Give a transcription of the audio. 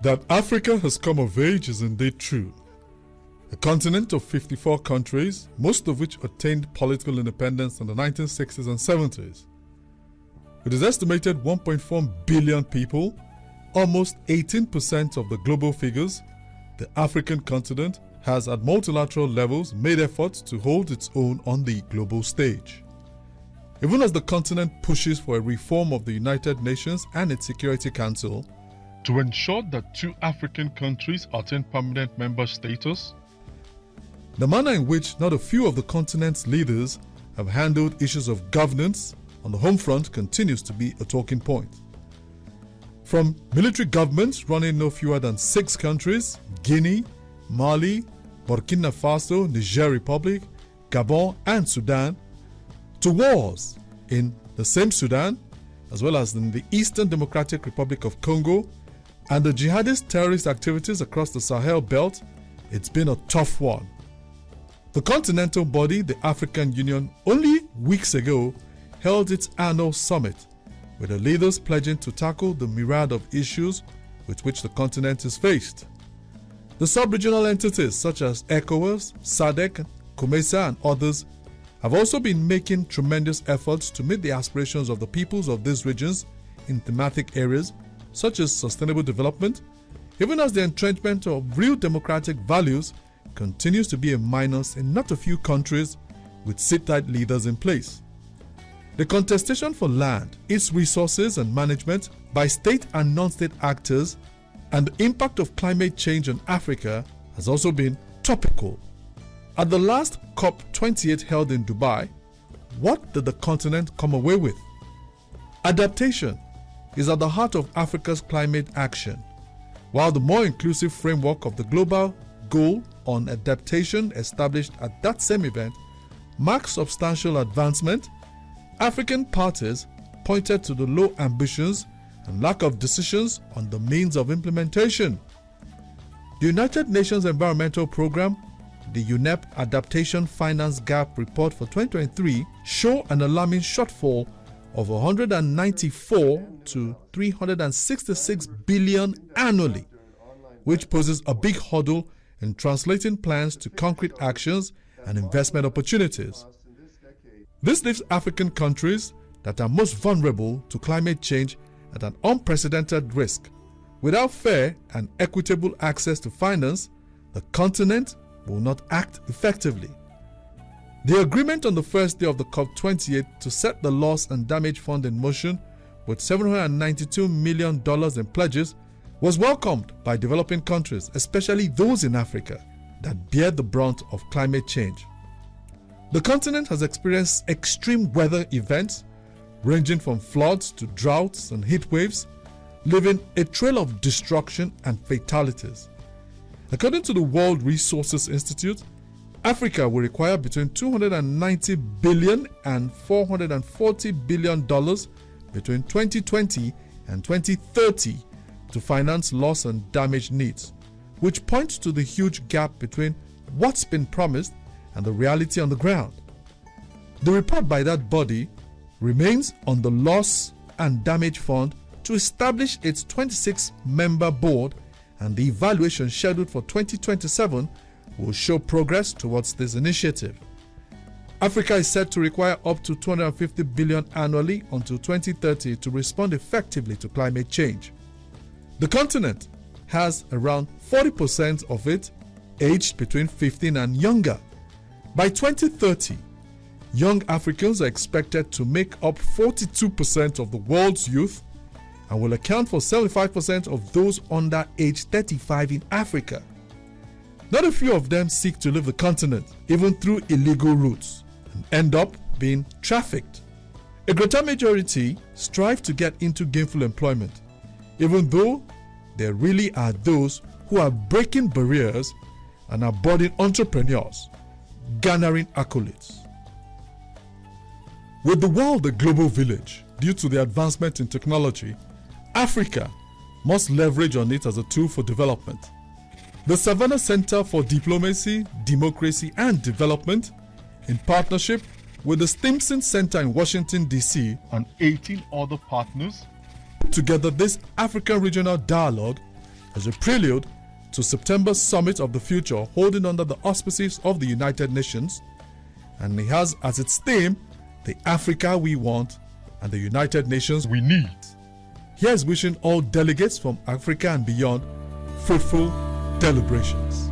That Africa has come of age is indeed true. A continent of 54 countries, most of which attained political independence in the 1960s and 70s. With its estimated 1.4 billion people, almost 18% of the global figures, the African continent has at multilateral levels made efforts to hold its own on the global stage. Even as the continent pushes for a reform of the United Nations and its Security Council to ensure that 2 African countries attain permanent member status, the manner in which not a few of the continent's leaders have handled issues of governance on the home front continues to be a talking point. From military governments running no fewer than 6 countries, Guinea, Mali, Burkina Faso, Niger Republic, Gabon and Sudan, to wars in the same Sudan, as well as in the Eastern Democratic Republic of Congo, and the jihadist terrorist activities across the Sahel belt, it's been a tough one. The continental body, the African Union, only weeks ago held its annual summit, with the leaders pledging to tackle the myriad of issues with which the continent is faced. The sub-regional entities such as ECOWAS, SADC, COMESA and others have also been making tremendous efforts to meet the aspirations of the peoples of these regions in thematic areas such as sustainable development, even as the entrenchment of real democratic values continues to be a minus in not a few countries with sit-tight leaders in place. The contestation for land, its resources and management by state and non-state actors, and the impact of climate change on Africa has also been topical. At the last COP28 held in Dubai, what did the continent come away with? Adaptation is at the heart of Africa's climate action, while the more inclusive framework of the global goal on adaptation established at that same event marks substantial advancement. African parties pointed to the low ambitions and lack of decisions on the means of implementation. The United Nations Environmental Programme, the UNEP Adaptation Finance Gap Report for 2023 show an alarming shortfall of 194 to 366 billion annually, which poses a big hurdle in translating plans to concrete actions and investment opportunities. This leaves African countries that are most vulnerable to climate change at an unprecedented risk. Without fair and equitable access to finance, the continent will not act effectively. The agreement on the first day of the COP28 to set the Loss and Damage Fund in motion with $792 million in pledges was welcomed by developing countries, especially those in Africa that bear the brunt of climate change. The continent has experienced extreme weather events ranging from floods to droughts and heat waves, leaving a trail of destruction and fatalities. According to the World Resources Institute, Africa will require between $290 billion and $440 billion between 2020 and 2030 to finance loss and damage needs, which points to the huge gap between what's been promised and the reality on the ground. The report by that body remains on the Loss and Damage Fund to establish its 26-member board, and the evaluation scheduled for 2027 will show progress towards this initiative. Africa is set to require up to $250 billion annually until 2030 to respond effectively to climate change. The continent has around 40% of it aged between 15 and younger. By 2030, young Africans are expected to make up 42% of the world's youth and will account for 75% of those under age 35 in Africa. Not a few of them seek to leave the continent, even through illegal routes, and end up being trafficked. A greater majority strive to get into gainful employment, even though there really are those who are breaking barriers and are budding entrepreneurs, garnering accolades. With the world a global village due to the advancement in technology, Africa must leverage on it as a tool for development. The Savannah Center for Diplomacy, Democracy and Development, in partnership with the Stimson Center in Washington, D.C. and 18 other partners, put together this African Regional Dialogue, as a prelude to September's Summit of the Future holding under the auspices of the United Nations, and he has as its theme the Africa we want and the United Nations we need. He is wishing all delegates from Africa and beyond fruitful deliberations.